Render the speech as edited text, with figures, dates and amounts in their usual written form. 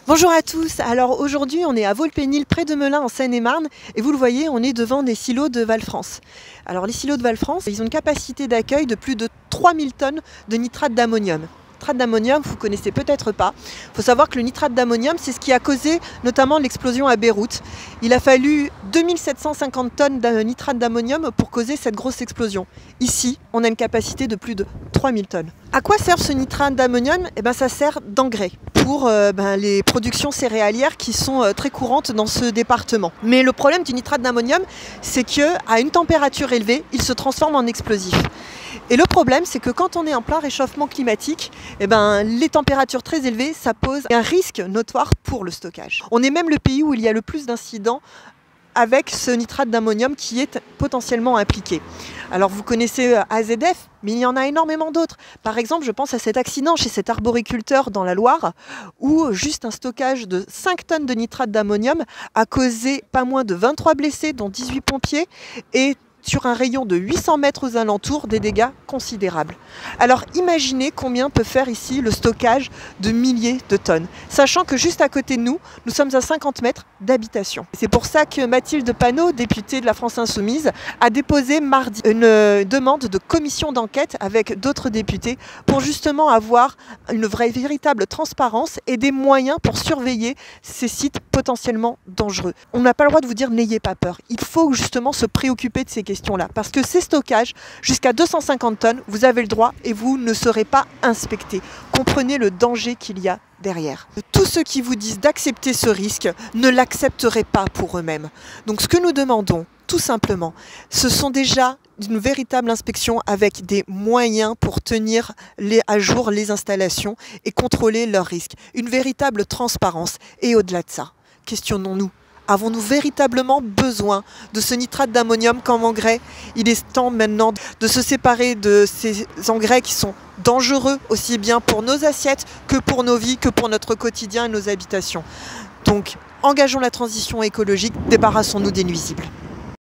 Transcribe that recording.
Bonjour à tous, alors aujourd'hui on est à Vaux-le-Pénil près de Melun en Seine-et-Marne et vous le voyez on est devant des silos de Val-France. Alors les silos de Val-France ils ont une capacité d'accueil de plus de 3000 tonnes de nitrate d'ammonium. Le nitrate d'ammonium vous ne connaissez peut-être pas, il faut savoir que le nitrate d'ammonium c'est ce qui a causé notamment l'explosion à Beyrouth. Il a fallu 2750 tonnes de nitrate d'ammonium pour causer cette grosse explosion. Ici on a une capacité de plus de 3000 tonnes. À quoi sert ce nitrate d'ammonium? Ça sert d'engrais pour les productions céréalières qui sont très courantes dans ce département. Mais le problème du nitrate d'ammonium, c'est qu'à une température élevée, il se transforme en explosif. Et le problème, c'est que quand on est en plein réchauffement climatique, les températures très élevées, ça pose un risque notoire pour le stockage. On est même le pays où il y a le plus d'incidents avec ce nitrate d'ammonium qui est potentiellement impliqué. Alors vous connaissez AZF, mais il y en a énormément d'autres. Par exemple, je pense à cet accident chez cet arboriculteur dans la Loire, où juste un stockage de 5 tonnes de nitrate d'ammonium a causé pas moins de 23 blessés, dont 18 pompiers, et sur un rayon de 800 mètres aux alentours, des dégâts considérables. Alors imaginez combien peut faire ici le stockage de milliers de tonnes, sachant que juste à côté de nous, nous sommes à 50 mètres d'habitation. C'est pour ça que Mathilde Panot, députée de la France Insoumise, a déposé mardi une demande de commission d'enquête avec d'autres députés pour justement avoir une véritable transparence et des moyens pour surveiller ces sites potentiellement dangereux. On n'a pas le droit de vous dire n'ayez pas peur. Il faut justement se préoccuper de ces questions-là parce que ces stockages, jusqu'à 250 tonnes, vous avez le droit et vous ne serez pas inspecté. Comprenez le danger qu'il y a derrière. Tous ceux qui vous disent d'accepter ce risque ne l'accepteraient pas pour eux-mêmes. Donc ce que nous demandons, tout simplement, ce sont déjà une véritable inspection avec des moyens pour tenir à jour les installations et contrôler leurs risques. Une véritable transparence. Et au-delà de ça, questionnons-nous. Avons-nous véritablement besoin de ce nitrate d'ammonium comme engrais? Il est temps maintenant de se séparer de ces engrais qui sont dangereux aussi bien pour nos assiettes que pour nos vies, que pour notre quotidien et nos habitations. Donc, engageons la transition écologique, débarrassons-nous des nuisibles.